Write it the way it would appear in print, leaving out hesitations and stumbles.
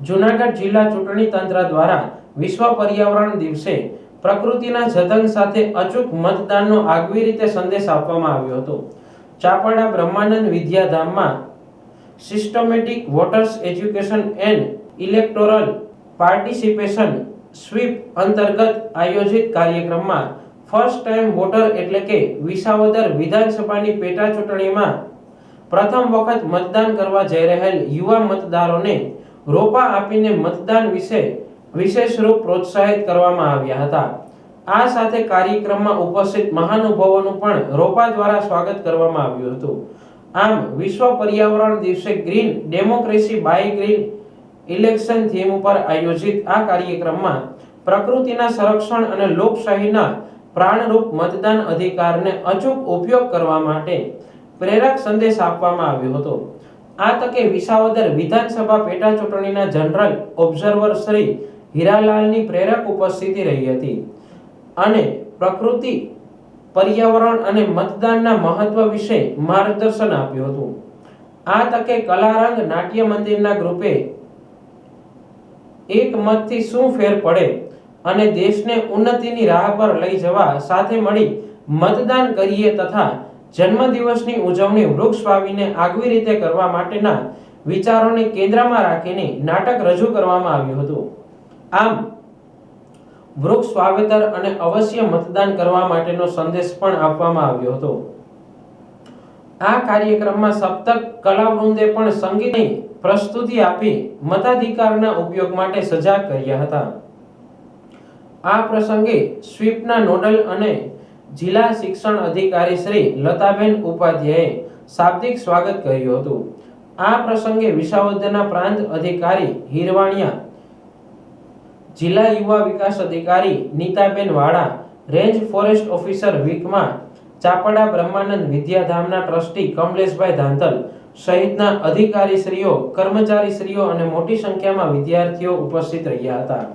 જૂનાગઢ જિલ્લા ચૂંટણી તંત્ર દ્વારા વિશ્વ પર્યાવરણ દિવસે પ્રકૃતિના જતન સાથે અચૂક મતદાનનો આગવી રીતે સંદેશ આપવામાં આવ્યો હતો. ચાપડા બ્રહ્માનંદ વિદ્યાધામમાં systematic voters education and electoral participation SVEEP અંતર્ગત આયોજિત કાર્યક્રમમાં ફર્સ્ટ ટાઈમ વોટર એટલે કે વિસાવદર વિધાનસભાની પેટા ચૂંટણીમાં પ્રથમ વખત મતદાન કરવા જઈ રહેલ યુવા મતદારોને રોપા આપીને મતદાન વિશે વિશેષ રૂપ પ્રોત્સાહિત કરવામાં આવ્યા હતા. આ સાથે કાર્યક્રમમાં ઉપસ્થિત મહાનુભાવોનું પણ રોપા દ્વારા સ્વાગત કરવામાં આવ્યું હતું. આમ વિશ્વ પર્યાવરણ દિવસે green democracy by green election theme ઉપર આયોજિત આ કાર્યક્રમમાં પ્રકૃતિના સંરક્ષણ અને લોકશાહીના પ્રાણરૂપ મતદાન અધિકારને અચૂક ઉપયોગ કરવા માટે પ્રેરક સંદેશ આપવામાં આવ્યો હતો. આ તકે વિસાવદર વિધાનસભા પેટા ચૂંટણીના જનરલ ઓબ્ઝર્વર શ્રી હીરાલાલની પ્રેરક ઉપસ્થિતિ રહી હતી અને પ્રકૃતિ પર્યાવરણ અને મતદાનના મહત્વ વિશે માર્ગદર્શન આપ્યું હતું. આ તકે કલારંગ નાટ્ય મંદિરના ગ્રુપે એક મતથી શું ફેર પડે અને દેશને ઉન્નતિની રાહ પર લઈ જવા સાથે મળી મતદાન કરીએ તથા જન્મદિવસની ઉજવણી વૃક્ષ વાવીને આગવી રીતે કરવા માટેના વિચારોને કેન્દ્રમાં રાખીને નાટક રજૂ કરવામાં આવ્યું હતું. આમ વૃક્ષ વાવેતર અને અવશ્ય મતદાન કરવા માટેનો સંદેશ પણ આપવામાં આવ્યો હતો. આ કાર્યક્રમમાં સપ્તક કલાવૃંદે પણ સંગીતની પ્રસ્તુતિ આપી મતાધિકારના ઉપયોગ માટે સજાગ કર્યા હતા. આ પ્રસંગે સ્વીપના નોડલ અને જિલ્લા શિક્ષણ અધિકારી શ્રી લતાબેન ઉપાધ્યાયે શાબ્દિક સ્વાગત કર્યું હતું. આ પ્રસંગે વિસાવદરના પ્રાંત અધિકારી હિરવાણિયા, જિલ્લા યુવા વિકાસ અધિકારી Nitaben Vala, range forest officer Vikma, Chapda Brahmanand વિદ્યાધામના ટ્રસ્ટી કમલેશભાઈ ધાંતલ સહિતના અધિકારીશ્રીઓ, કર્મચારીશ્રીઓ અને મોટી સંખ્યામાં વિદ્યાર્થીઓ ઉપસ્થિત રહ્યા હતા.